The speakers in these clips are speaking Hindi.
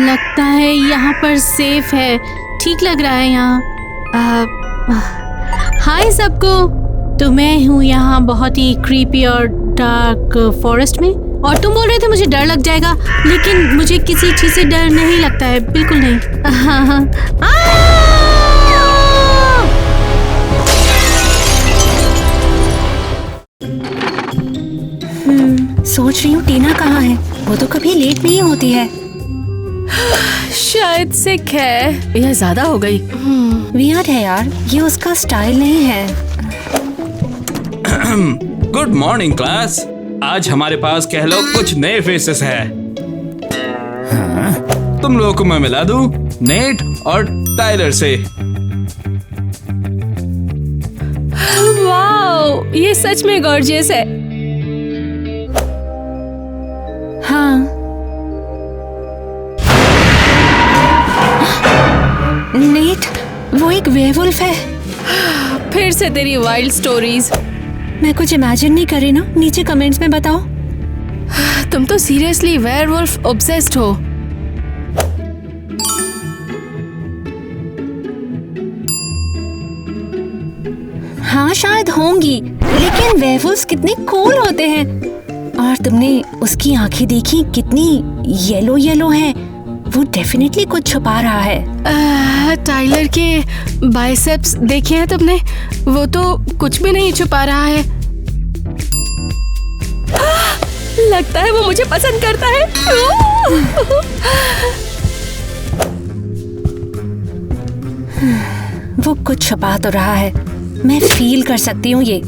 लगता है यहाँ पर सेफ है, ठीक लग रहा है यहाँ। हाय सबको, तो मैं हूँ यहाँ बहुत ही क्रीपी और डार्क फॉरेस्ट में, और तुम बोल रहे थे मुझे डर लग जाएगा, लेकिन मुझे किसी चीज से डर नहीं लगता है, बिल्कुल नहीं। सोच रही हूँ टीना कहाँ है, वो तो कभी लेट नहीं होती है। शायद सिक है या ज्यादा हो गई। वियर्ड है यार, ये उसका स्टाइल नहीं है। Good morning class. आज हमारे पास कह लो कुछ नए फेसेस है। तुम लोगों को मैं मिला दूं नेट और टाइलर से। वाओ, ये सच में गॉर्जियस है। हाँ, नेट, वो एक वेयरवुल्फ है। फिर से तेरी वाइल्ड स्टोरीज। मैं कुछ इमेजिन नहीं कर रही ना, नीचे कमेंट्स में बताओ। तुम तो सीरियसली वेयरवुल्फ ऑब्सेस्ड हो। हाँ शायद होंगी, लेकिन वेयरवुल्फ्स कितने कूल होते हैं। और तुमने उसकी आंखें देखी, कितनी येलो येलो हैं। वो डेफिनेटली कुछ छुपा रहा है। टाइलर के बाइसेप्स देखे हैं तुमने? वो तो कुछ भी नहीं छुपा रहा है। लगता है वो मुझे पसंद करता है। वो कुछ छुपा तो रहा है, मैं फील कर सकती हूँ ये।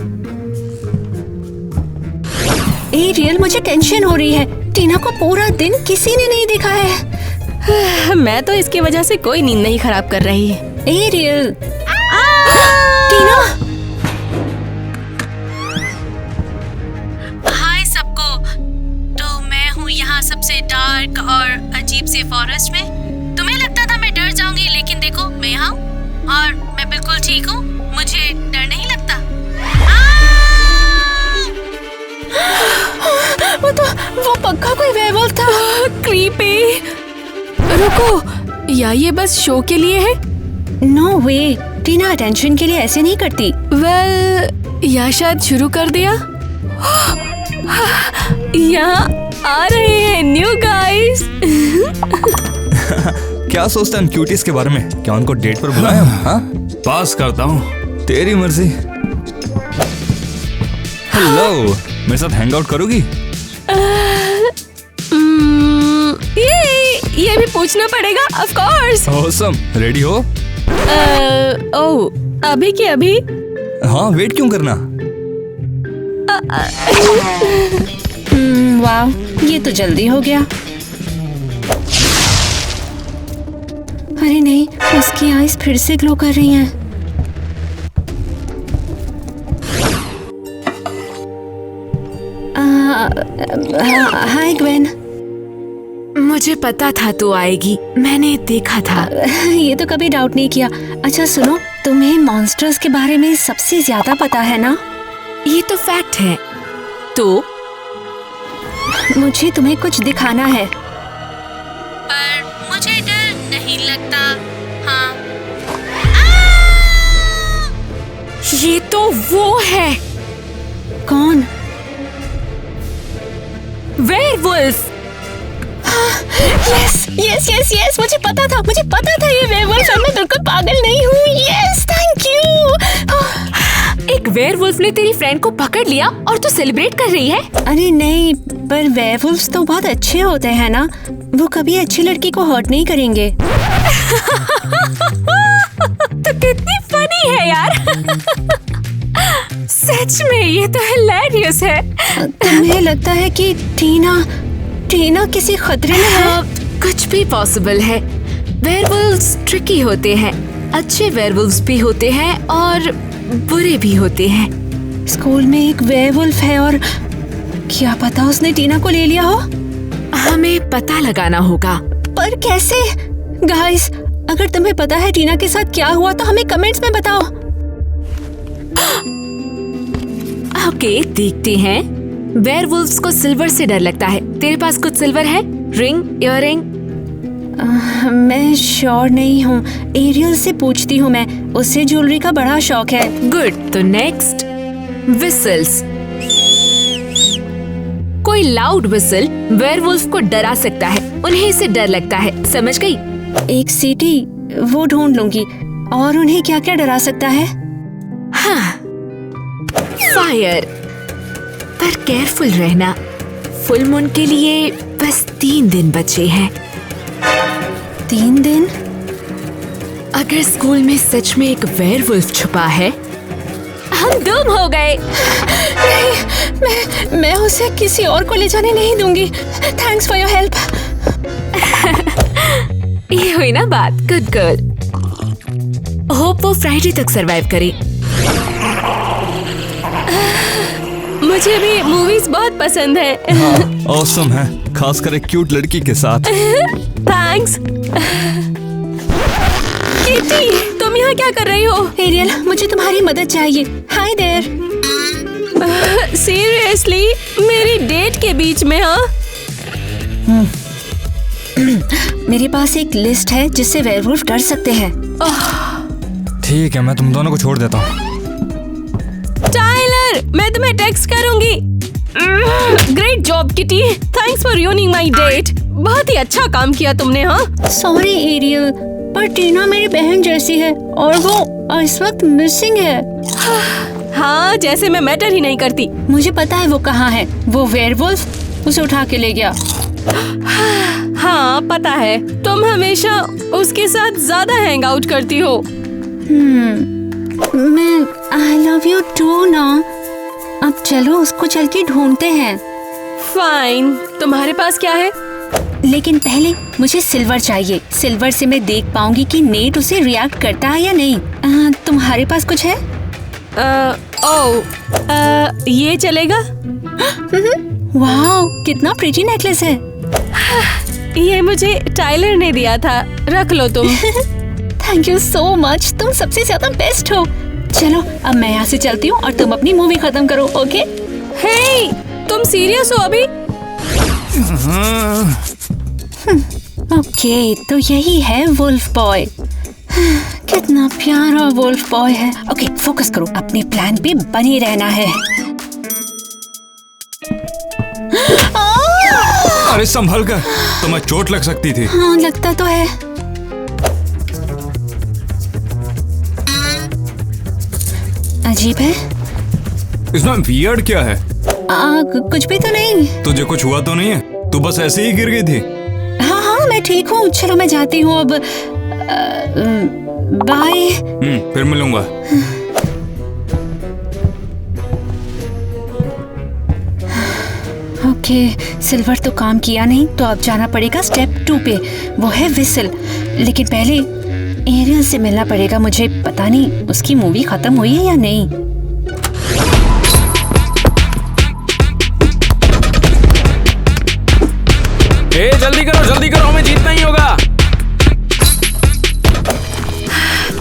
एरियल, मुझे टेंशन हो रही है। टीना को पूरा दिन किसी ने नहीं देखा है। मैं तो इसकी वजह से कोई नींद नहीं खराब कर रही। एरियल, टीना। हाय सबको, तो मैं हूँ यहाँ सबसे डार्क और अजीब से फॉरेस्ट में। तुम्हें लगता था मैं डर जाऊंगी, लेकिन देखो मैं यहाँ हूँ और मैं बिल्कुल ठीक हूँ। मुझे डर नहीं लगता। वो पक्का कोई वेयरवुल्फ था। क्रीपी। रुको, या ये बस शो के लिए है? नो वे, टीना अटेंशन के लिए ऐसे नहीं करती। वेल, या शायद शुरू कर दिया। यहाँ आ रहे हैं न्यू गाइस। क्या सोचता है क्यूटीज के बारे में? क्या उनको डेट पर बुलाया? हाँ, पास करता हूँ। तेरी मर्जी। हेलो, मेरे साथ हैंग आउट करोगी? ये भी पूछना पड़ेगा, ऑफ कोर्स। ऑसम, रेडी हो? ओह, अभी के अभी? हाँ, वेट क्यों करना? वाह, ये तो जल्दी हो गया। अरे नहीं, उसकी आईज फिर से ग्लो कर रही हैं। हाय ग्वेन। मुझे पता था तू आएगी, मैंने देखा था। ये तो कभी डाउट नहीं किया। अच्छा सुनो, तुम्हें मॉन्स्टर्स के बारे में सबसे ज्यादा पता है ना? ये तो फैक्ट है। तो मुझे तुम्हें कुछ दिखाना है। पर मुझे डर नहीं लगता। हाँ, ये तो वो है। कौन? Werewolf. Yes yes yes yes, मुझे पता था ये वेयरवुल्फ है। मैं बिल्कुल पागल नहीं हूँ। Yes, thank you. एक वेयरवुल्फ ने तेरी फ्रेंड को पकड़ लिया और तू सेलिब्रेट कर रही है? अरे नहीं, पर वेयरवुल्फ्स तो बहुत अच्छे होते हैं ना, वो कभी अच्छी लड़की को हर्ट नहीं करेंगे। तो कितनी फनी है यार। सच में ये तो हिलेरियस है। तुम्हें लगता है कि टीना किसी खतरे में है? कुछ भी पॉसिबल है। वेयरवुल्व्स ट्रिकी होते हैं। अच्छे वेयरवुल्व्स भी होते हैं और बुरे भी होते हैं। स्कूल में एक वेयरवुल्फ है और क्या पता उसने टीना को ले लिया हो। हमें पता लगाना होगा। पर कैसे? गाइस, अगर तुम्हें पता है टीना के साथ क्या हुआ तो हमें कमेंट्स में बताओ। ओके, देखते हैं। वेयरवुल्व्स को सिल्वर से डर लगता है। तेरे पास कुछ सिल्वर है? Ring, earring? मैं श्योर नहीं हूँ, एरियल से पूछती हूँ मैं, उसे ज्वेलरी का बड़ा शौक है। गुड। तो नेक्स्ट, विसल्स। कोई लाउड विसल वेयरवुल्फ को डरा सकता है, उन्हें इससे डर लगता है, समझ गई? एक सीटी वो ढूंढ लूंगी। और उन्हें क्या क्या डरा सकता है? हाँ, फायर। पर केयरफुल रहना, फुल मून के लिए बस 3 दिन बचे हैं। 3 दिन? अगर स्कूल में सच में एक वेयरवुल्फ छुपा है, हम गुम हो गए। मैं उसे किसी और को ले जाने नहीं दूंगी। Thanks for your help. ये हुई ना बात। Good girl. होप वो फ्राइडे तक सरवाइव करे। मुझे भी मूवीज बहुत पसंद है। ऑसम है, खासकर एक क्यूट लड़की के साथ। थैंक्स। किटी, तुम यहाँ क्या कर रही हो? एरियल, मुझे तुम्हारी मदद चाहिए। Hi there. सीरियसली, मेरी डेट के बीच में? हाँ, मेरे पास एक लिस्ट है जिससे वेयरवुल्फ डर सकते हैं। ठीक है, मैं तुम दोनों को छोड़ देता हूँ। टाइलर, मैं तुम्हें टेक्स्ट करूंगी। Great job Kitty, thanks for ruining my date. बहुत ही अच्छा काम किया तुमने। हाँ, सॉरी एरियल, पर टीना मेरी बहन जैसी है और वो इस वक्त मिसिंग है। हाँ, जैसे मैं मैटर ही नहीं करती। मुझे पता है वो कहाँ है। वो वेयरवुल्फ उसे उठा के ले गया। हाँ, पता है। तुम हमेशा उसके साथ ज्यादा हैंग आउट करती हो। मैं आई लव यू टू ना। अब चलो उसको चल के ढूंढते हैं। फाइन, तुम्हारे पास क्या है? लेकिन पहले मुझे सिल्वर चाहिए। सिल्वर से मैं देख पाऊंगी कि नेट उसे रिएक्ट करता है या नहीं। तुम्हारे पास कुछ है? ये चलेगा? वाह, कितना प्रिटी नेकलेस है। ये मुझे टाइलर ने दिया था, रख लो तुम। थैंक यू सो मच, तुम सबसे ज्यादा बेस्ट हो। चलो अब मैं यहाँ से चलती हूँ और तुम अपनी मूवी खत्म करो, ओके? हे, तुम सीरियस हो अभी? ओके, तो यही है वुल्फ बॉय। कितना प्यारा वुल्फ बॉय है। ओके, फोकस करो, अपने प्लान पे बने रहना है। अरे संभल कर, तुम्हें चोट लग सकती थी। हाँ, लगता तो है। अजीब है। इसमें वियर्ड क्या है? कुछ भी तो नहीं। तुझे कुछ हुआ तो नहीं है? तू बस ऐसे ही गिर गई थी। हाँ, मैं ठीक हूँ। चलो मैं जाती हूँ अब। बाय। फिर मिलूंगा। ओके, सिल्वर तो काम किया नहीं, तो अब जाना पड़ेगा स्टेप 2 पे। वो है विसल। लेकिन पहले एरियल से मिलना पड़ेगा मुझे। पता नहीं उसकी मूवी खत्म हुई है या नहीं। जल्दी करो, हमें जीतना ही होगा।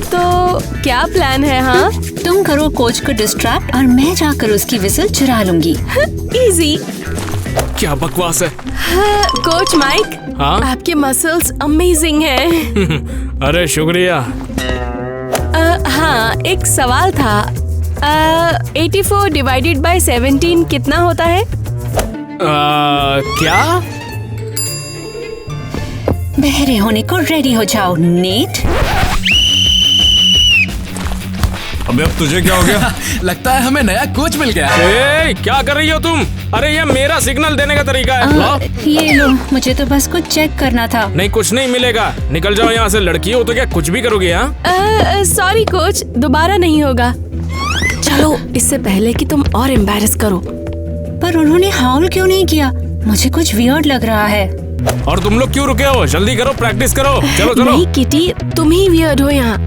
तो क्या प्लान है? हाँ, तुम करो कोच को डिस्ट्रैक्ट और मैं जाकर उसकी विसल चुरा लूंगी। इजी। क्या बकवास है। कोच माइक, हाँ? आपके मसल्स अमेजिंग हैं। अरे शुक्रिया। हाँ, एक सवाल था। 84 डिवाइडेड बाय 17 कितना होता है? क्या? बहरे होने को रेडी हो जाओ, नेट। अबे अब तुझे क्या हो गया? लगता है हमें नया कोच मिल गया। क्या कर रही हो तुम? अरे ये मेरा सिग्नल देने का तरीका है। ये लो, मुझे तो बस कुछ चेक करना था। नहीं, कुछ नहीं मिलेगा। निकल जाओ यहाँ से। लड़की हो तो क्या कुछ भी करोगे? यहाँ सॉरी कोच, दोबारा नहीं होगा। चलो, इससे पहले कि तुम और एम्बैरस करो। पर उन्होंने हाउल क्यों नहीं किया? मुझे कुछ वियर्ड लग रहा है। और तुम लोग क्यों रुके हो? जल्दी करो, प्रैक्टिस करो। चलो चलो। नहीं किटी, तुम ही वियर्ड हो यहाँ।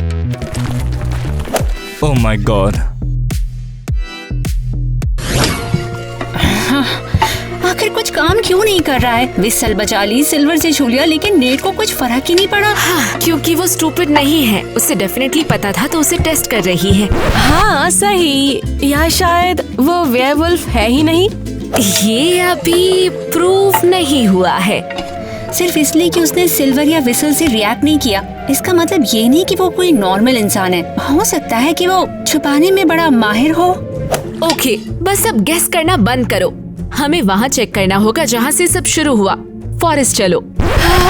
Oh my God. आखिर कुछ काम क्यों नहीं कर रहा है? विसल बजा ली, सिल्वर से छू लिया, लेकिन नेट को कुछ फर्क ही नहीं पड़ा। हाँ, क्योंकि वो स्टूपिड नहीं है। उसे डेफिनेटली पता था, तो उसे टेस्ट कर रही है। हाँ सही, या शायद वो वेयरवुल्फ है ही नहीं। ये अभी प्रूव नहीं हुआ है। सिर्फ इसलिए कि उसने सिल्वर या विसल से रिएक्ट नहीं किया, इसका मतलब ये नहीं कि वो कोई नॉर्मल इंसान है। हो सकता है कि वो छुपाने में बड़ा माहिर हो। ओके, बस अब गेस करना बंद करो। हमें वहाँ चेक करना होगा जहाँ से सब शुरू हुआ। फॉरेस्ट चलो।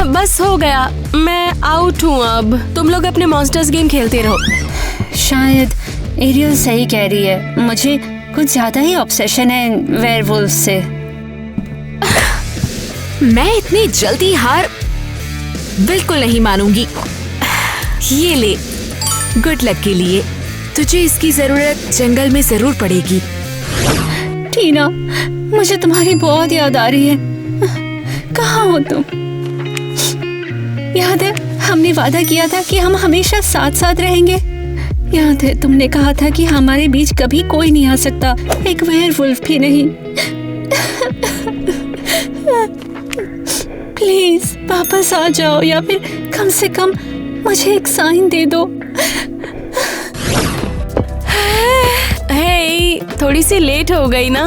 बस हो गया, मैं आउट हूँ अब। तुम लोग अपने मॉन्स्टर्स गेम खेलते रहो। शायद एरियल सही कह रही है, मुझे कुछ ज्यादा ही ऑब्सेशन है वेयरवुल्फ से। मैं इतनी जल्दी हार बिल्कुल नहीं मानूंगी। ये ले, गुड लक के लिए। तुझे इसकी जरूरत जंगल में जरूर पड़ेगी। टीना, मुझे तुम्हारी बहुत याद आ रही है। कहाँ हो तुम? याद है हमने वादा किया था कि हम हमेशा साथ साथ रहेंगे। याद है तुमने कहा था कि हमारे बीच कभी कोई नहीं आ सकता, एक वेयरवुल्फ भी नहीं। प्लीज वापस आ जाओ, या फिर कम से कम मुझे एक साइन दे दो। हे, थोड़ी सी लेट हो गई ना?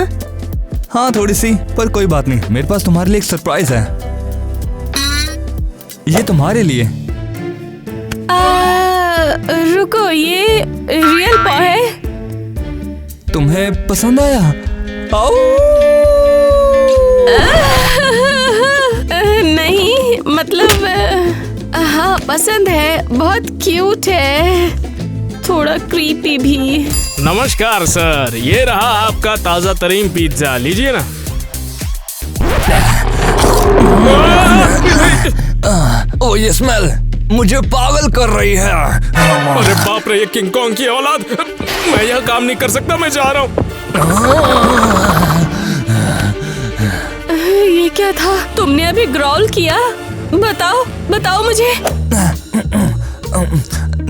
हाँ थोड़ी सी, पर कोई बात नहीं। मेरे पास तुम्हारे लिए एक सरप्राइज है। ये तुम्हारे लिए। रुको, ये रियल पॉ है? तुम्हें पसंद आया? आओ। नहीं, मतलब हाँ पसंद है, बहुत क्यूट है, थोड़ा क्रीपी भी। नमस्कार सर, ये रहा आपका ताजा तरीन पिज्जा, लीजिए ना। ओ ये स्मेल मुझे पागल कर रही है। अरे बाप रे, ये किंग कॉन्ग की औलाद। मैं यह काम नहीं कर सकता, मैं जा रहा हूँ। ये क्या था? तुमने अभी ग्रॉल किया? बताओ बताओ मुझे।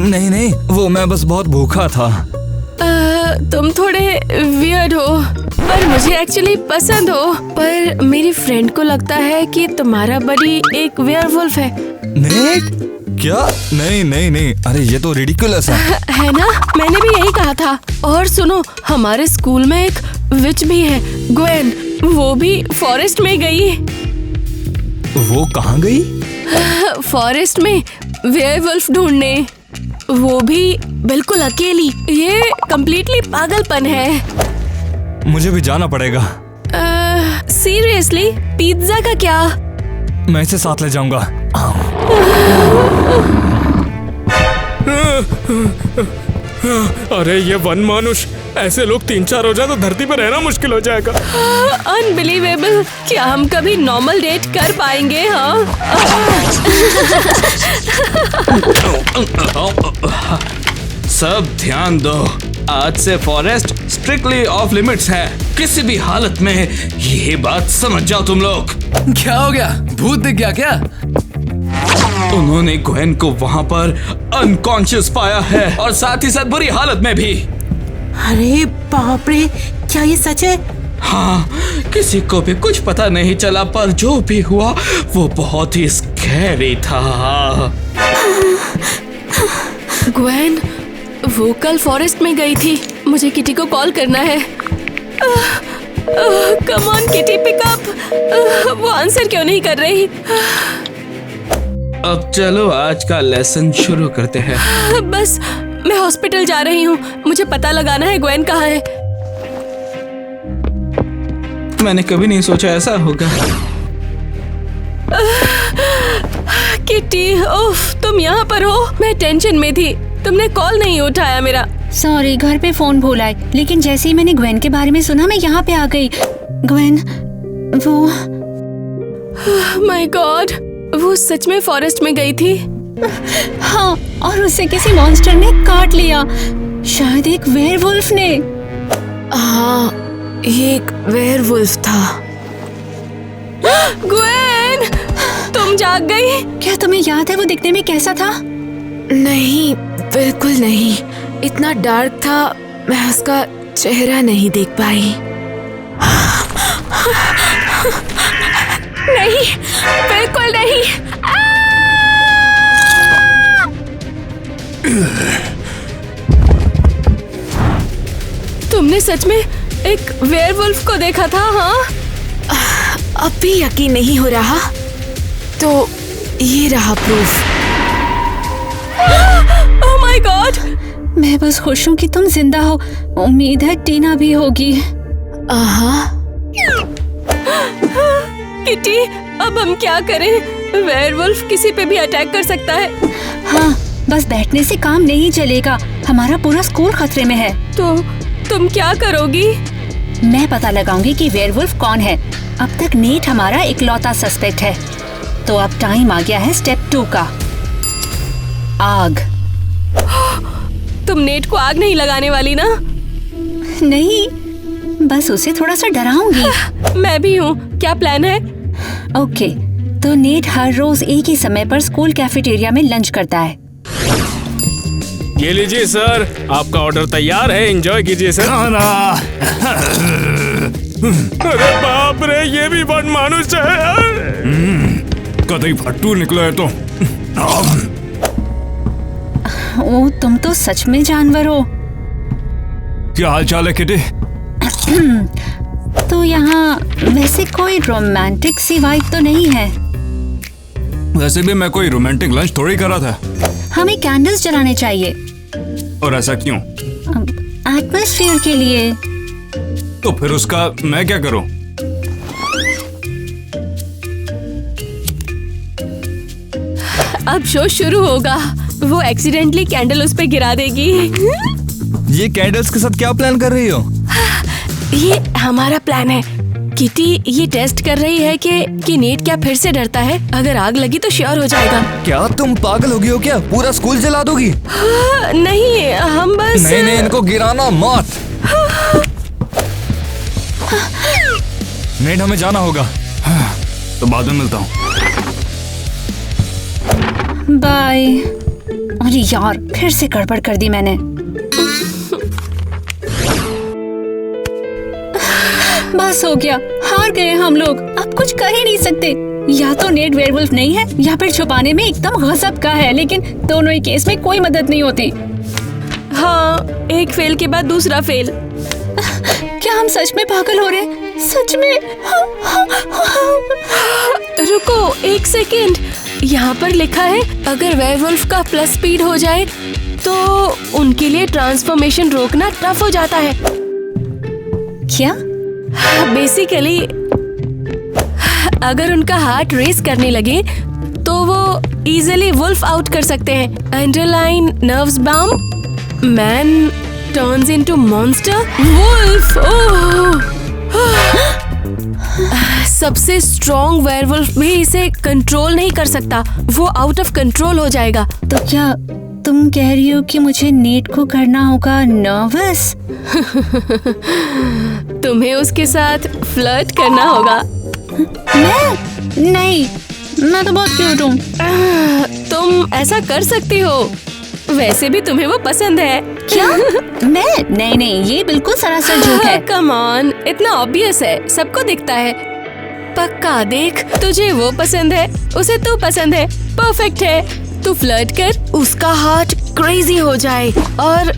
नहीं नहीं, वो मैं बस बहुत भूखा था। तुम थोड़े वियर्ड हो, पर मुझे एक्चुअली पसंद हो। पर मेरी फ्रेंड को लगता है कि तुम्हारा बड़ी एक वेयरवुल्फ है। नेट? क्या? नहीं नहीं नहीं, अरे ये तो रिडिकुलस है ना? मैंने भी यही कहा था। और सुनो, हमारे स्कूल में एक विच भी है, ग्वेन। वो भी फॉरेस्ट में गई। वो कहाँ गई? फॉरेस्ट में वेयरवुल्फ ढूंढने, वो भी बिल्कुल अकेली। ये कंप्लीटली पागलपन है। मुझे भी जाना पड़ेगा। सीरियसली? पिज्जा का क्या? मैं इसे साथ ले जाऊंगा। अरे ये वन मानुष, ऐसे लोग 3-4 हो जाए तो धरती पर रहना मुश्किल हो जाएगा। अनबिलीवेबल। क्या हम कभी नॉर्मल डेट कर पाएंगे? हाँ। सब ध्यान दो, आज से फॉरेस्ट स्ट्रिक्टली ऑफ लिमिट्स है। किसी भी हालत में ये बात समझ जाओ तुम लोग। क्या हो गया? भूत दिख गया क्या? उन्होंने ग्वेन को वहाँ पर अनकॉन्शियस पाया है, और साथ ही साथ बुरी हालत में भी। अरे बाप रे, क्या ये सच है? हाँ, किसी को भी कुछ पता नहीं चला, पर जो भी हुआ वो बहुत ही स्कैरी था। ग्वेन, वो कल फॉरेस्ट में गई थी। मुझे किटी को कॉल करना है। Come on Kitty, pick up. वो आंसर क्यों नहीं कर रही? अब चलो आज का लेसन शुरू करते हैं। बस, मैं हॉस्पिटल जा रही हूँ। मुझे पता लगाना है ग्वेन कहाँ है। मैंने कभी नहीं सोचा ऐसा होगा। किटी, ओफ, तुम यहाँ पर हो? मैं टेंशन में थी, तुमने कॉल नहीं उठाया मेरा। सॉरी, घर पे फोन भूल आए, लेकिन जैसे ही मैंने ग्वेन के बारे में सुना मैं यहाँ पे आ गई। ग्वेन, वो माय गॉड, वो सच में फॉरेस्ट में गई थी। हाँ, और उसे किसी मॉन्स्टर ने काट लिया, शायद एक वेयरवुल्फ ने। हाँ, ये एक वेयरवुल्फ था। ग्वेन, तुम जाग गई? क्या तुम्हें याद है वो दिखने में कैसा था? नहीं, बिल्कुल नहीं। इतना डार्क था, मैं उसका चेहरा नहीं देख पाई। नहीं, बिल्कुल नहीं। तुमने सच में एक वेयरवुल्फ को देखा था? हाँ, अब भी यकीन नहीं हो रहा। तो ये रहा प्रूफ। ओह माय गॉड, मैं बस खुश हूँ कि तुम जिंदा हो। उम्मीद है टीना भी होगी। किटी, अब हम क्या करें? वेयरवुल्फ किसी पे भी अटैक कर सकता है। हाँ, बस बैठने से काम नहीं चलेगा। हमारा पूरा स्कूल खतरे में है। तो तुम क्या करोगी? मैं पता लगाऊंगी कि वेयरवुल्फ कौन है। अब तक नेट हमारा इकलौता सस्पेक्ट है। तो अब टाइम आ गया है स्टेप 2 का। आग। तुम नेट को आग नहीं लगाने वाली ना? नहीं, बस उसे थोड़ा सा डराऊंगी। मैं भी हूँ। क्या प्लान है? ओके, तो नेट हर रोज एक ही समय पर स्कूल कैफेटेरिया में लंच करता है। ये लीजिए सर, आपका ऑर्डर तैयार है, एंजॉय कीजिए सर। अरे बाप रे, ये भी मनमानुस है। कतई फट्टू निकला है तो। ओ, तुम तो सच में जानवर हो। क्या हाल चाल है किटी? तो यहाँ वैसे कोई रोमांटिक सी वाइब तो नहीं है। वैसे भी मैं कोई रोमांटिक लंच थोड़ी कर रहा था। हमें कैंडल्स जलाने चाहिए। और ऐसा क्यों? एटमॉस्फेयर के लिए। तो फिर उसका मैं क्या करूं? अब शो शुरू होगा। वो एक्सीडेंटली कैंडल उस पे गिरा देगी। ये कैंडल्स के साथ क्या प्लान कर रही हो? ये हमारा प्लान है। किटी ये टेस्ट कर रही है कि नेट क्या फिर से डरता है। अगर आग लगी तो श्योर हो जाएगा। क्या तुम पागल हो गई हो क्या? पूरा स्कूल जला दोगी? नहीं, हम बस नहीं, इनको गिराना मत। नेट, हमें जाना होगा। तो बाद में मिलता हूँ। बाय। अरे यार, फिर से गड़बड़ कर दी मैंने। बस हो गया, हार गए हम लोग। अब कुछ कर ही नहीं सकते। या तो नेट वेयरवुल्फ नहीं है या फिर छुपाने में एकदम गजब का है। लेकिन दोनों ही केस में कोई मदद नहीं होती। हाँ, एक फेल के बाद दूसरा फेल। क्या हम सच में पागल हो रहे हैं? सच में? रुको एक सेकेंड, यहाँ पर लिखा है अगर वेयरवुल्फ का प्लस स्पीड हो जाए तो उनके लिए ट्रांसफॉर्मेशन रोकना टफ हो जाता है। क्या? बेसिकली अगर उनका हार्ट रेस करने लगे तो वो इजीली वुल्फ आउट कर सकते हैं। Underline nerves bound, man turns into monster, wolf. सबसे स्ट्रॉन्ग वेयरवुल्फ भी इसे कंट्रोल नहीं कर सकता। वो आउट ऑफ कंट्रोल हो जाएगा। तो क्या तुम कह रही हो कि मुझे नेट को करना होगा नर्वस? तुम्हें उसके साथ फ्लर्ट करना होगा। मैं? नहीं, मैं तो बहुत क्यूट हूँ। तुम ऐसा कर सकती हो। वैसे भी तुम्हें वो पसंद है। क्या? मैं? नहीं, ये बिल्कुल सरासर झूठ है। कम ऑन, इतना ऑब्वियस है, सबको दिखता है। पक्का देख, तुझे वो पसंद है, उसे तू पसंद है, परफेक्ट है। तू फ्लर्ट कर, उसका हार्ट क्रेजी हो जाए और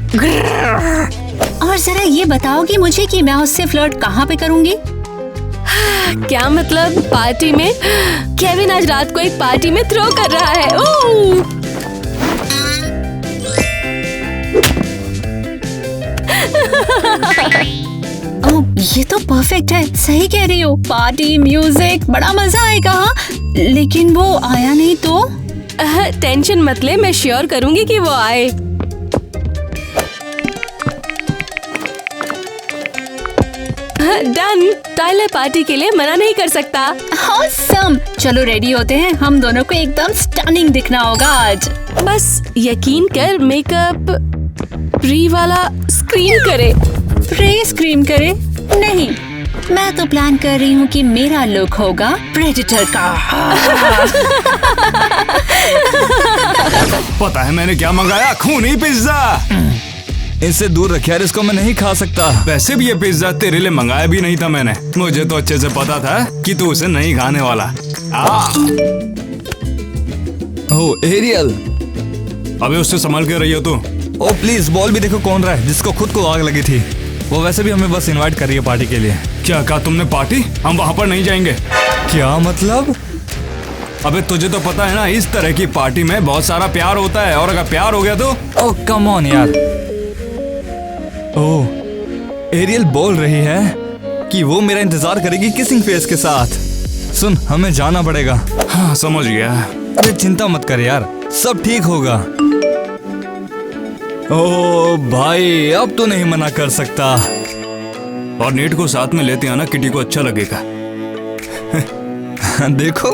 जरा ये बताओगी मुझे कि मैं उससे फ्लर्ट कहाँ पे करूँगी? क्या मतलब? पार्टी में? केविन आज रात को एक पार्टी में थ्रो कर रहा है। ओह! ओह, ये तो परफेक्ट है। सही कह रही हो। पार्टी, म्यूजिक, बड़ा मजा आएगा। हाँ? लेकिन वो आया नहीं तो? टेंशन मत ले, मैं श्योर करूंगी कि वो आए। डन। टाइलर पार्टी के लिए मना नहीं कर सकता। ऑसम। चलो रेडी होते हैं। हम दोनों को एकदम स्टनिंग दिखना होगा आज। बस यकीन कर, मेकअप प्री वाला स्क्रीम करे। प्रे स्क्रीम करे? नहीं, मैं तो प्लान कर रही हूँ कि मेरा लुक होगा प्रेडेटर का। पता है मैंने क्या मंगाया? खूनी पिज्जा। इससे दूर रख यार, इसको मैं नहीं खा सकता। वैसे भी ये पिज्जा तेरे लिए मंगाया भी नहीं था मैंने। मुझे तो अच्छे से पता था कि तू उसे नहीं खाने वाला। ओह एरियल, अबे उससे संभल के रही हो तू। ओ प्लीज, बॉल भी देखो कौन रहा है, जिसको खुद को आग लगी थी। वो वैसे भी हमें बस इनवाइट कर रही है पार्टी के लिए। क्या कहा तुमने? पार्टी? हम वहाँ पर नहीं जाएंगे। क्या मतलब? अबे तुझे तो पता है ना, इस तरह की पार्टी में बहुत सारा प्यार होता है, और अगर प्यार हो गया तो ओह कम ऑन यार। ओह, एरियल बोल रही है कि वो मेरा इंतजार करेगी किसिंग फेस के साथ। सुन, हमें जाना पड़ेगा। हाँ समझ गया। अरे चिंता मत कर यार, सब ठीक होगा। ओह भाई, अब तो नहीं मना कर सकता। और नीट को साथ में लेते आना, किटी को अच्छा लगेगा। देखो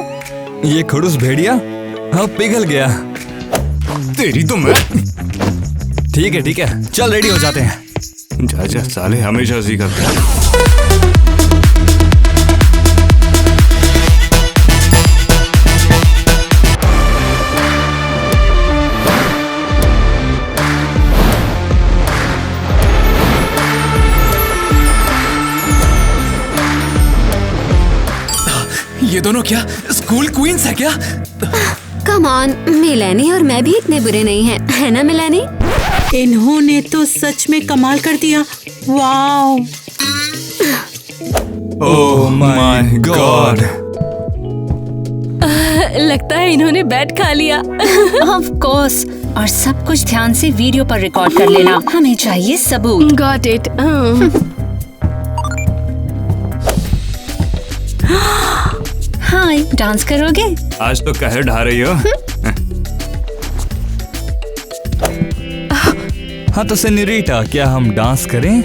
ये खड़ूस भेड़िया अब पिघल गया। तेरी तो मैं। ठीक है चल रेडी हो जाते हैं। जा साले हमेशा ऐसे ही करते हैं। ये दोनों क्या स्कूल क्वींस है क्या? कम ऑन, मिलेनी और मैं भी इतने बुरे नहीं हैं, है ना मिलेनी? इन्होंने तो सच में कमाल कर दिया। वाओ! Oh my God. लगता है इन्होंने बैट खा लिया। ऑफ कोर्स, और सब कुछ ध्यान से वीडियो पर रिकॉर्ड कर लेना, हमें चाहिए सबूत। Got it. हाय, डांस करोगे? आज तो कहर ढा रही हो। हाँ तो सेन्योरिटा, क्या हम डांस करें?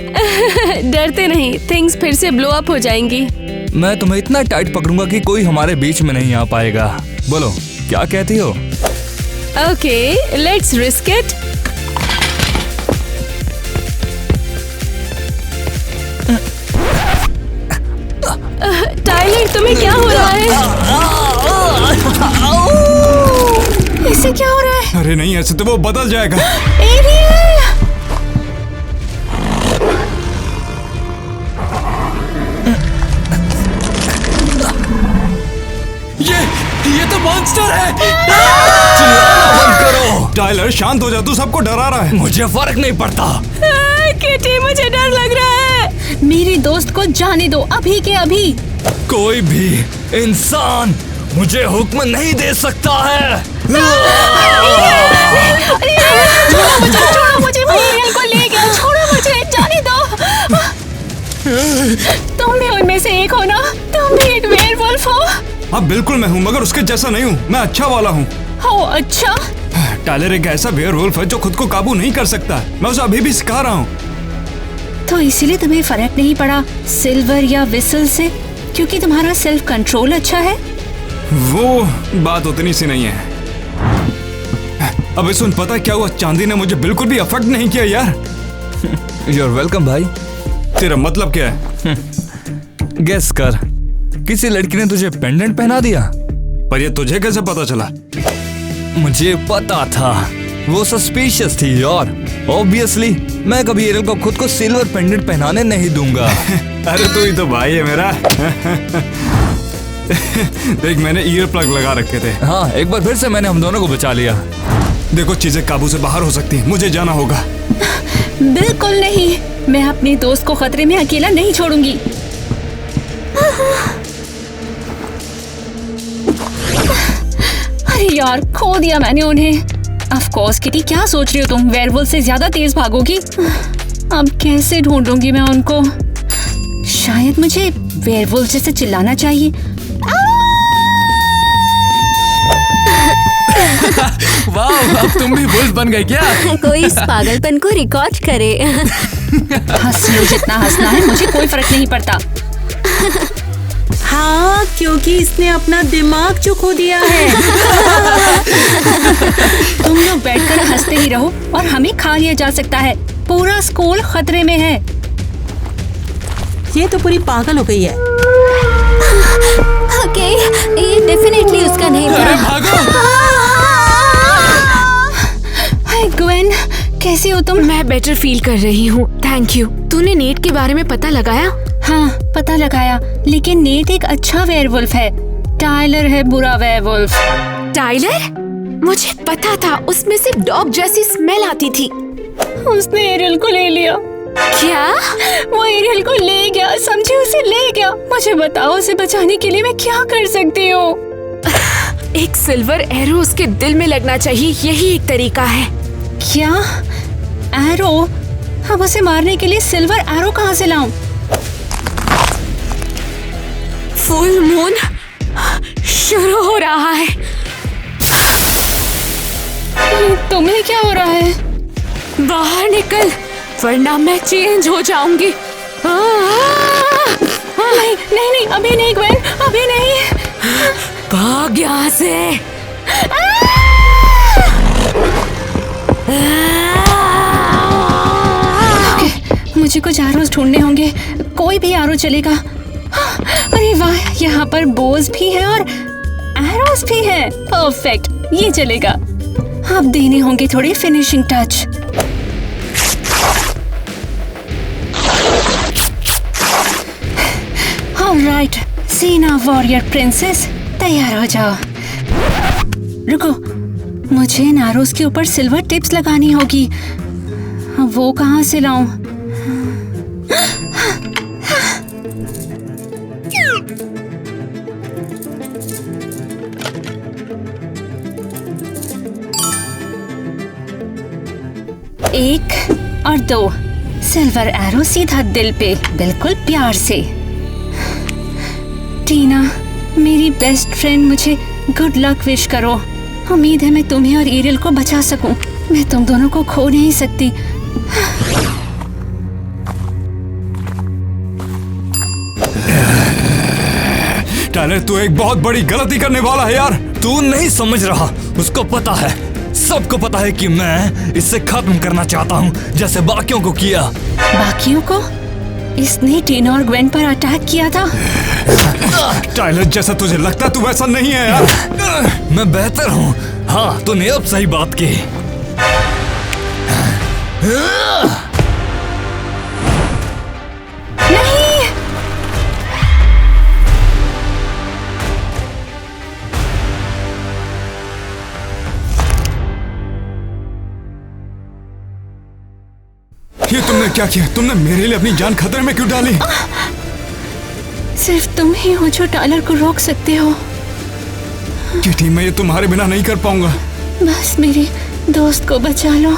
डरते नहीं, थिंग्स फिर से ब्लो अप हो जाएंगी। मैं तुम्हें इतना टाइट पकड़ूंगा कि कोई हमारे बीच में नहीं आ पाएगा। बोलो क्या कहती हो? Okay, let's risk it. Tyler, तुम्हें क्या हो रहा है? इसे क्या हो रहा है? अरे नहीं, ऐसे तो वो बदल जाएगा। एरियल! ये तो मॉन्स्टर है। चिल्लाना बंद करो। टाइलर शांत हो जा, तू सबको डरा रहा है। मुझे फर्क नहीं पड़ता। किटी, मुझे डर लग रहा है। मेरे दोस्त को जाने दो, अभी के अभी। कोई भी इंसान मुझे हुक्म नहीं दे सकता है। छोड़ो मुझे, एरियल को ले गया। छोड़ो मुझे, जाने दो। तुम भी उनमें से एक हो ना? तुम भी एक वेयरवुल्फ हो? हाँ बिल्कुल मैं हूँ, मगर उसके जैसा नहीं हूँ। मैं अच्छा वाला हूँ। हो अच्छा? टाइलर एक ऐसा वेयरवुल्फ है जो खुद को काबू नहीं कर सकता। मैं उसे अभी भी सिखा रहा हूँ। तो इसीलिए तुम्हें फर्क नहीं पड़ा सिल्वर या विसल से, क्योंकि तुम्हारा सेल्फ कंट्रोल अच्छा है? वो बात उतनी सी नहीं है। अबे सुन, पता क्या हुआ? चांदी ने मुझे बिल्कुल भी अफेक्ट नहीं किया यार। You're welcome भाई। तेरा मतलब क्या है? गेस कर, किसी लड़की ने तुझे पेंडेंट पहना दिया। पर ये तुझे कैसे पता चला? मुझे पता था, वो सस्पिशियस थी और ऑब्वियसली मैं कभी एरियल को खुद को सिल्वर पेंडेंट पहनाने नहीं दूंगा। अरे तू ही तो भाई है मेरा। देख, मैंने ईयर प्लग लगा रखे थे। हाँ, एक बार फिर से मैंने हम दोनों को बचा लिया। देखो, चीजें काबू से बाहर हो सकती हैं। मुझे जाना होगा। बिल्कुल नहीं, मैं अपने दोस्त को खतरे में अकेला नहीं छोड़ूंगी। अरे यार, खो दिया मैंने उन्हें। ऑफ कोर्स किटी, क्या सोच रही हो तुम? वेयरवुल्फ से ज्यादा तेज भागोगी? अब कैसे ढूंढूंगी मैं उनको? शायद मुझे वेयरवुल्फ जैसे चिल्लाना चाहिए। वाह, अब तुम भी वुल्फ बन गए क्या? कोई इस पागलपन को रिकॉर्ड करे। हंस लो जितना हंसना है, मुझे कोई फर्क नहीं पड़ता। हाँ, क्योंकि इसने अपना दिमाग जो खो दिया है। तुम लोग बैठकर हंसते ही रहो और हमें खा लिया जा सकता है। पूरा स्कूल खतरे में है। ये तो पूरी पागल हो गई है। ओके, ये डेफिनेटली उसका नहीं अरे भागो! हाय ग्वेन, कैसी हो तुम? मैं बेटर फील कर रही हूँ, थैंक यू। तूने नेट के बारे में पता लगाया? हाँ, पता लगाया, लेकिन नेट एक अच्छा वेयरवुल्फ है। टाइलर है बुरा वेयरवुल्फ। टाइलर? मुझे पता था, उसमें से डॉग जैसी स्मेल आती थी। उसने एरियल को ले लिया। क्या? वो एरियल को ले गया, समझे? उसे ले गया। मुझे बताओ, उसे बचाने के लिए मैं क्या कर सकती हूँ? एक सिल्वर एरो उसके दिल में लगना चाहिए, यही एक तरीका है। क्या? एरो? अब उसे मारने के लिए सिल्वर एरो कहाँ से लाऊं? फुल मून शुरू हो रहा है। तुम्हें क्या हो रहा है? बाहर निकल, वरना मैं चेंज हो जाऊंगी। नहीं नहीं नहीं, अभी नहीं ग्वेन, अभी नहीं। भाग यहाँ से। मुझे कुछ एरोज ढूंढने होंगे, कोई भी एरो चलेगा। अरे वाह, यहाँ पर बोज भी है और एरोज भी है। परफेक्ट, ये चलेगा। अब देने होंगे थोड़े फिनिशिंग टच। ऑलराइट, सीना वॉरियर प्रिंसेस, तैयार हो जाओ। रुको, मुझे इन एरोज के ऊपर सिल्वर टिप्स लगानी होगी। वो कहाँ से लाऊं? एक और दो सिल्वर एरो सीधा दिल पे, बिल्कुल प्यार से। टीना, मेरी बेस्ट फ्रेंड, मुझे गुड लक विश करो। उम्मीद है मैं तुम्हें और एरियल को बचा सकूं। मैं तुम दोनों को खो नहीं सकती। टाइलर, तू एक बहुत बड़ी गलती करने वाला है यार। तू नहीं समझ रहा, उसको पता है, सबको पता है कि मैं इसे खत्म करना चाहता हूँ, जैसे बाकियों को किया। बाकियों को? इसने टीना और ग्वेन पर अटैक किया था। टाइलर, जैसा तुझे लगता है तू वैसा नहीं है यार। मैं बेहतर हूँ। हाँ, तूने अब सही बात की। ये तुमने क्या किया? तुमने मेरे लिए अपनी जान खतरे में क्यों डाली? सिर्फ तुम ही हो जो टाइलर को रोक सकते हो। किटी, मैं ये तुम्हारे बिना नहीं कर पाऊंगा। बस मेरे दोस्त को बचा लो।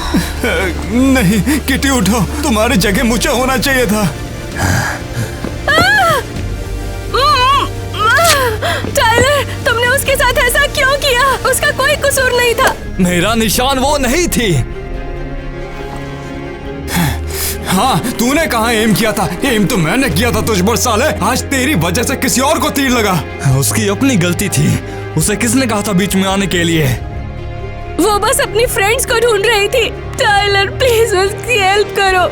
नहीं किटी, उठो, तुम्हारी जगह मुझे होना चाहिए था। टाइलर, तुमने उसके साथ ऐसा क्यों किया? उसका कोई कसूर नहीं था। मेरा निशान वो नहीं थी। हाँ, तूने कहाँ एम किया था? एम तो मैंने किया था तुझ पर साले। आज तेरी वजह से किसी और को तीर लगा। उसकी अपनी गलती थी। उसे किसने कहा था बीच में आने के लिए? वो बस अपनी फ्रेंड्स को ढूंढ रही थी। टाइलर, प्लीज उसकी हेल्प करो।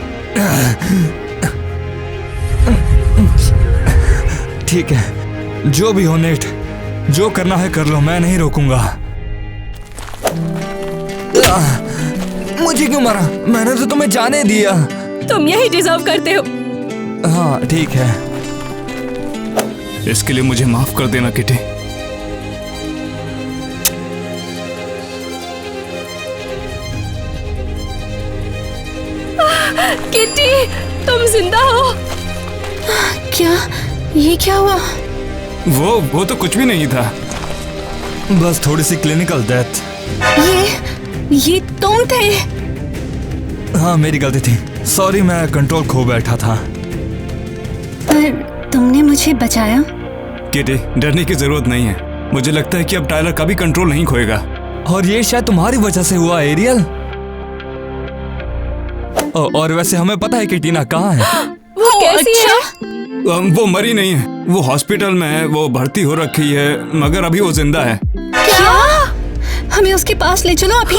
ठीक है, जो भी हो नेट, जो करना है कर लो, मैं नहीं रोकूंगा। मुझे क्यों मारा? मैंने तो तुम्हें जाने दिया। तुम यही डिजर्व करते हो। हाँ ठीक है। इसके लिए मुझे माफ कर देना किटी। किटी, तुम जिंदा हो? क्या? ये क्या हुआ? वो तो कुछ भी नहीं था। बस थोड़ी सी क्लिनिकल डेथ। ये तुम थे? हाँ, मेरी गलती थी। सॉरी, मैं कंट्रोल खो बैठा था। पर तुमने मुझे बचाया। किटी, डरने की जरूरत नहीं है। मुझे लगता है कि अब टाइलर कभी कंट्रोल नहीं खोएगा। और ये शायद तुम्हारी वजह से हुआ, एरियल। और वैसे हमें पता है कि टीना कहाँ है। वो कैसी है? वो मरी नहीं है, वो हॉस्पिटल में है। वो भर्ती हो रखी है, मगर अभी वो जिंदा है। क्या? हमें उसके पास ले चलो अभी।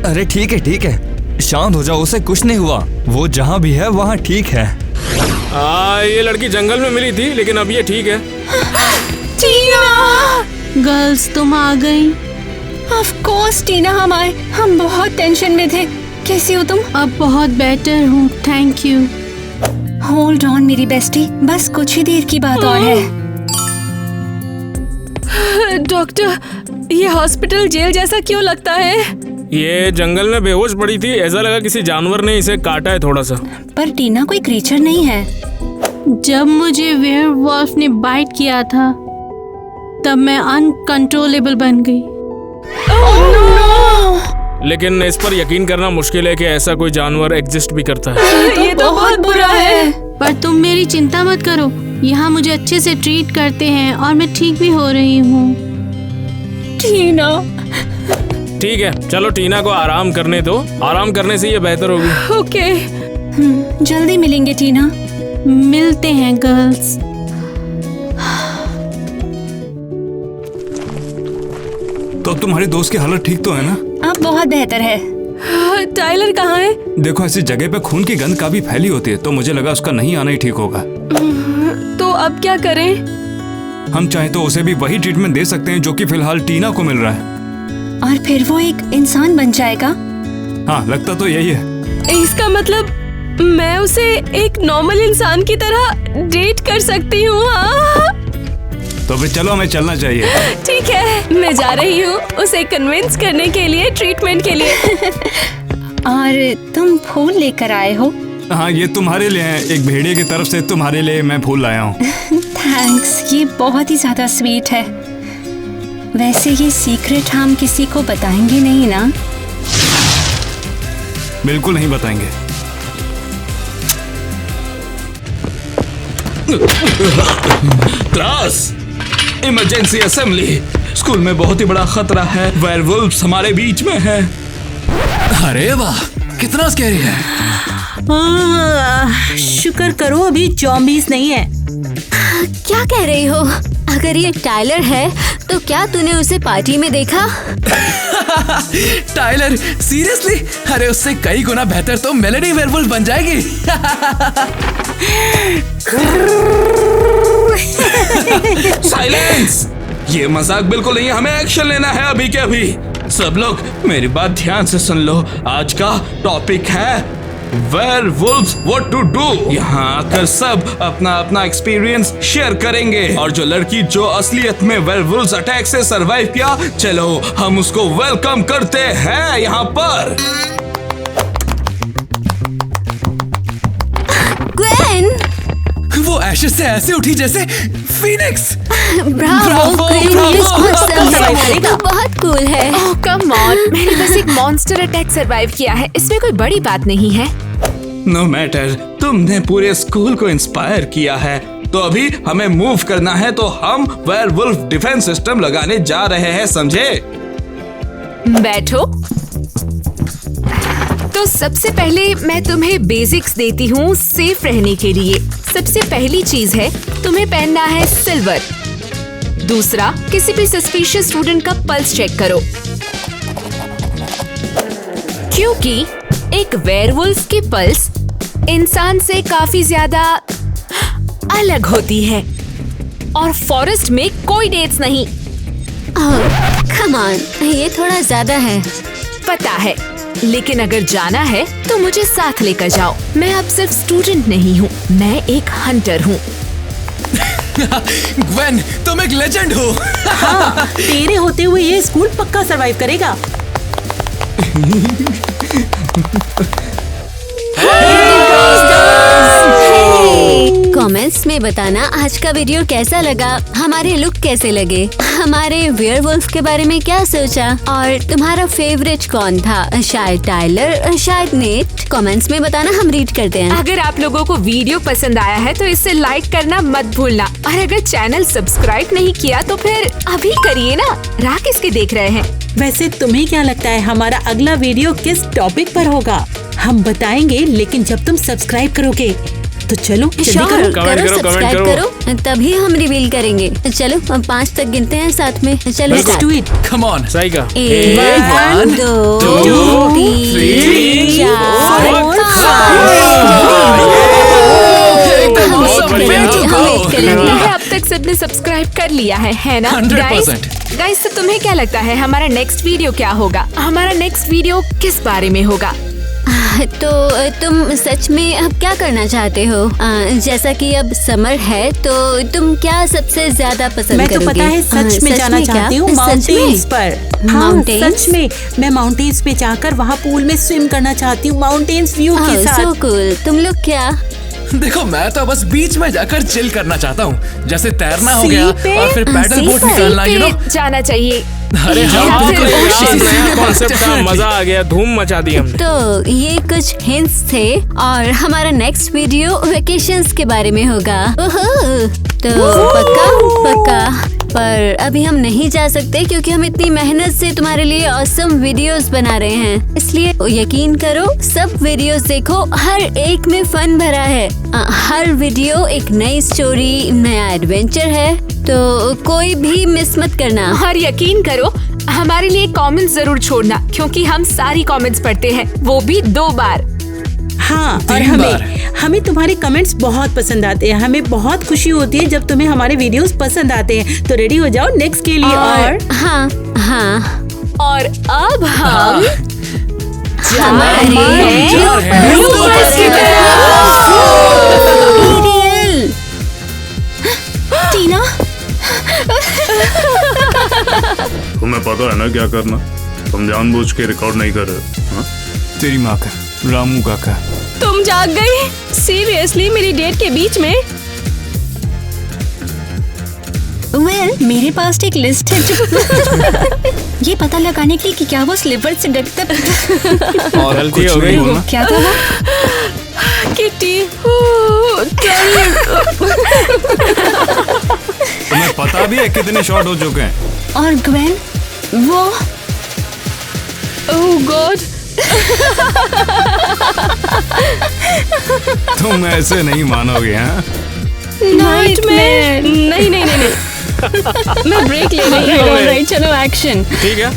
अरे ठीक है, शांत हो जाओ, उसे कुछ नहीं हुआ। वो जहाँ भी है वहाँ ठीक है। ये लड़की जंगल में मिली थी, लेकिन अब ये ठीक है। टीना! गर्ल्स, तुम आ गई। ऑफ कोर्स टीना, हम आए। हम बहुत टेंशन में थे। कैसी हो तुम? अब बहुत बेटर हूँ, थैंक यू। होल्ड ऑन मेरी बेस्टी, बस कुछ ही देर की बात और है। डॉक्टर, ये हॉस्पिटल जेल जैसा क्यों लगता है? ये जंगल में बेहोश पड़ी थी, ऐसा लगा किसी जानवर ने इसे काटा है थोड़ा सा। पर टीना कोई क्रीचर नहीं है। जब मुझे वेयरवॉल्फ ने बाइट किया था तब मैं अनकंट्रोलेबल बन गई। लेकिन इस पर यकीन करना मुश्किल है कि ऐसा कोई जानवर एग्जिस्ट भी करता है। ये तो बहुत बुरा है। पर तुम मेरी चिंता मत करो, यहाँ मुझे अच्छे से ट्रीट करते हैं और मैं ठीक भी हो रही हूँ। टीना, ठीक है, चलो टीना को आराम करने दो। आराम करने से ये बेहतर होगी। ओके। जल्दी मिलेंगे टीना। मिलते हैं गर्ल्स। तो अब तुम्हारे दोस्त की हालत ठीक तो है ना? अब बहुत बेहतर है। टाइलर कहाँ है? देखो, ऐसी जगह पे खून की गंध काफी फैली होती है, तो मुझे लगा उसका नहीं आना ही ठीक होगा। तो अब क्या करें? हम चाहे तो उसे भी वही ट्रीटमेंट दे सकते हैं जो कि फिलहाल टीना को मिल रहा है। और फिर वो एक इंसान बन जाएगा। हाँ, लगता तो यही है। इसका मतलब मैं उसे एक नॉर्मल इंसान की तरह डेट कर सकती हूँ? हाँ? तो फिर चलो, हमें चलना चाहिए। ठीक है, मैं जा रही हूँ उसे कन्विंस करने के लिए, ट्रीटमेंट के लिए। और तुम फूल लेकर आए हो? हाँ, ये तुम्हारे लिए है। एक भेड़िए की तरफ से तुम्हारे लिए मैं फूल लाया हूँ। थैंक्स, ये बहुत ही ज्यादा स्वीट है। वैसे ये सीक्रेट हम किसी को बताएंगे नहीं ना? बिल्कुल नहीं बताएंगे। Class, emergency assembly. स्कूल में बहुत ही बड़ा खतरा है। वेयरवुल्व्स हमारे बीच में है। अरे वाह, कितना स्कैरी है। शुक्र करो अभी ज़ॉम्बीज़ नहीं है। क्या कह रही हो? अगर ये टाइलर है तो क्या तूने उसे पार्टी में देखा? Tyler, seriously? अरे उससे कई गुना बेहतर तो मेलेडी वेयरवुल्फ बन जाएगी। साइलेंस! ये मजाक बिल्कुल नहीं है। हमें एक्शन लेना है अभी के अभी। सब लोग मेरी बात ध्यान से सुन लो। आज का टॉपिक है वेयरवुल्व्स व्हाट टू डू। यहाँ आकर सब अपना अपना एक्सपीरियंस शेयर करेंगे। और जो लड़की जो असलियत में वेयरवुल्व्स अटैक से सरवाइव किया, चलो हम उसको वेलकम करते हैं यहाँ पर। ग्वेन! वो एशेस से ऐसे उठी जैसे फीनिक्स। ब्रावो, ग्वेन, तो बहुत कूल है। ओह कम ऑन, मैंने बस एक मॉन्स्टर अटैक सरवाइव किया है, इसमें कोई बड़ी बात नहीं है। नो मैटर, तुमने पूरे स्कूल को इंस्पायर किया है। तो अभी हमें मूव करना है, तो हम वेयरवुल्फ डिफेंस सिस्टम लगाने जा रहे हैं, समझे? बैठो। तो सबसे पहले मैं तुम्हें बेसिक्स देती हूँ सेफ रहने के लिए। सबसे पहली चीज है, तुम्हें पहनना है सिल्वर। दूसरा, किसी भी सस्पिशियस स्टूडेंट का पल्स चेक करो, क्योंकि एक वेयरवुल्फ की पल्स इंसान से काफी ज्यादा अलग होती है। और फॉरेस्ट में कोई डेट्स नहीं। कम ऑन, ये थोड़ा ज्यादा है। पता है, लेकिन अगर जाना है तो मुझे साथ लेकर जाओ। मैं अब सिर्फ स्टूडेंट नहीं हूँ, मैं एक हंटर हूँ। ग्वेन, तुम एक लेजेंड हो। हाँ, तेरे होते हुए ये स्कूल पक्का सरवाइव करेगा। कमेंट्स में बताना आज का वीडियो कैसा लगा, हमारे लुक कैसे लगे, हमारे वेयरवुल्फ के बारे में क्या सोचा, और तुम्हारा फेवरेट कौन था, शायद टाइलर, शायद नेट। कमेंट्स में बताना, हम रीड करते हैं। अगर आप लोगों को वीडियो पसंद आया है तो इसे लाइक करना मत भूलना, और अगर चैनल सब्सक्राइब नहीं किया तो फिर अभी करिए ना। राह किसके देख रहे हैं? वैसे तुम्हें क्या लगता है हमारा अगला वीडियो किस टॉपिक पर होगा? हम बताएंगे, लेकिन जब तुम सब्सक्राइब करोगे। तो चलो जल्दी करो, सब्सक्राइब करो, तभी हम रिवील करेंगे। चलो हम 5 तक गिनते हैं साथ में। चलो Let's do it. Come on. सही का। 1 2 3 4 अब तक सबने सब्सक्राइब कर लिया है ना 100%। गाइस, तो तुम्हें क्या लगता है हमारा नेक्स्ट वीडियो क्या होगा? हमारा नेक्स्ट वीडियो किस बारे में होगा? तो तुम सच में अब क्या करना चाहते हो? जैसा कि अब समर है, तो तुम क्या सबसे ज्यादा पसंद मैं करोगे? तो पता है सच में जाना चाहती हूँ माउंटेन्स पर। हाँ, सच में मैं माउंटेन्स पे जाकर वहाँ पूल में स्विम करना चाहती हूँ, माउंटेन्स व्यू के साथ। So cool. तुम लोग क्या? देखो मैं तो बस बीच में जाकर चिल करना चाहता हूँ, जैसे तैरना हो गया सी पे? और फिर पैडल बोट निकालना, यू नो। जाना चाहिए। अरे या हाँ, फिर बिल्कुल, ocean। नया कॉन्सेप्ट था, मजा आ गया, धूम मचा दी हमने। तो ये कुछ हिंट्स थे और हमारा नेक्स्ट वीडियो वेकेशंस के बारे में होगा। ओहो, तो पक्का पर अभी हम नहीं जा सकते क्योंकि हम इतनी मेहनत से तुम्हारे लिए ऑसम वीडियोस बना रहे हैं, इसलिए यकीन करो सब वीडियोस देखो, हर एक में फन भरा है। हर वीडियो एक नई स्टोरी, नया एडवेंचर है, तो कोई भी मिस मत करना। और यकीन करो हमारे लिए कमेंट्स जरूर छोड़ना क्योंकि हम सारी कमेंट्स पढ़ते हैं, वो भी 2 बार। हाँ, और 3 बार। हमें तुम्हारे कमेंट्स बहुत पसंद आते हैं। हमें बहुत खुशी होती है जब तुम्हें हमारे वीडियोस पसंद आते हैं। तो रेडी हो जाओ नेक्स्ट के लिए। और हाँ हाँ, और अब हम जा रहे हैं bloopers की एरियल, टीना, तुम्हें पता है ना क्या करना? तुम जानबूझ के रिकॉर्ड नहीं कर रहे हो, हाँ? तेरी माँ का, रामू काका। तुम जाग गई? सीरियसली मेरी डेट के बीच में? मेरे पास एक लिस्ट है जो ये पता लगाने के लिए कि क्या वो स्लीपर से डरता। और गलती हो कुछ नहीं गई। बोलना। क्या था वो? किटी, तुम्हें पता भी है कितने शॉट हो चुके हैं? और ग्वेन, वो ओह गॉड, तुम ऐसे नहीं मानोगे। हाँ, नाइटमेयर। नहीं नहीं नहीं नहीं, मैं ब्रेक ले रही हूँ। ऑलराइट, चलो एक्शन। ठीक है।